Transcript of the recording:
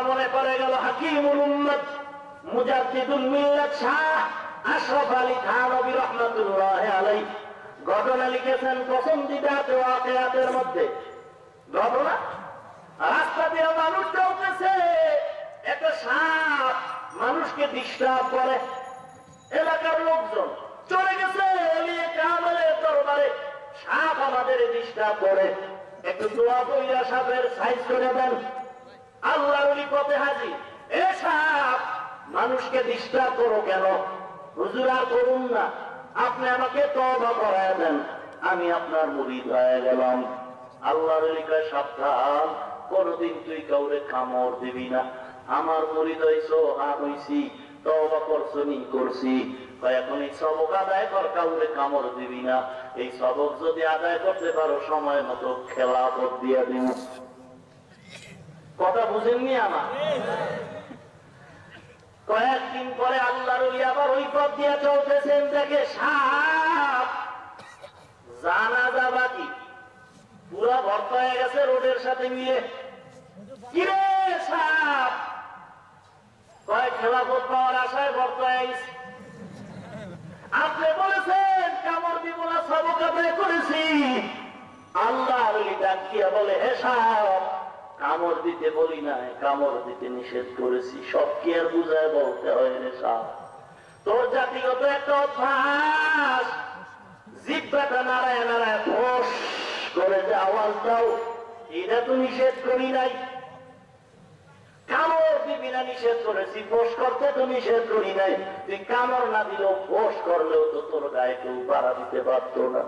মনে পড়ে গেল হাকিমুল উম্মত মুজাদ্দিদুল মিল্লাত শাহ আশরাফ আলী থানভী রাহমাতুল্লাহ আলাইহি ঘটনা লিখেছেন পছন্দিদাতে ওয়াকিয়াতের মধ্যে। ঘটনা, রাস্তা দিয়ে মানুষ চলতেছে, একটা সাপ মানুষকে ডিস্টার্ব করে। এলাকার লোকজন চলে গেছে কামালের দরবারে, সাপ আমাদের ডিস্টার্ব করে, একটু দোয়া কইরা সাপের সাইজ করে দেন। আল্লাহর ওলি পথে হাজির, এ সাপ মানুষকে ডিস্টার্ব করো কেন? হুজুর আর করুন না, আপনি আমাকে তওবা করায় দেন, আমি আপনার মুরিদ হয়ে গেলাম। আল্লাহর ওলি কয় সাবধান, কোনদিন তুই কাউরে কামড় দিবি না। আমার মুরিদ হইছো? হ্যাঁ হইছি। তওবা করছো? নি করছি। এখন এই সবক আদায় কর, কাউরে কামড় দিবি না। এই সবক যদি আদায় করতে পারো সময় মতো খেলাফত দিয়ে দিব। কথা বুঝেননি আমার? কয়েকদিন পরে আল্লাহর ওলি আবার ওই পথ দিয়ে চলতেছেন, দেখে সাপ জানাজা বাকি পুরা ভর্তা হয়ে গেছে রোডের সাথে মিলে। কিরে সাপ? কয়েক খেলাফত পাওয়ার আশায় ভর্তা হয়ে গেছে। আপনি বলেছেন কামড় দিব না, সবক আদায় করেছি। আল্লাহর ওলি ডাক দিয়া বলে, হে সাপ, কামড় দিতে বলি নাই, কামড় দিতে নিষেধ করেছি। সব কি আর বুঝায় বলতে হয় রে সাপ? তোর জাতিগত একটা অভ্যাস, জিহ্বাটা নাড়ায় নাড়ায় ফোঁস করে যে আওয়াজ দাও, এটা তো নিষেধ করি নাই। কামড় দিবি না নিষেধ করেছি, ফোঁস করতে তো নিষেধ করি নাই। তুই কামড় না দিলেও ফোঁস করলেও তো তোর গায়ে কেউ বাড়া দিতে পারতো না।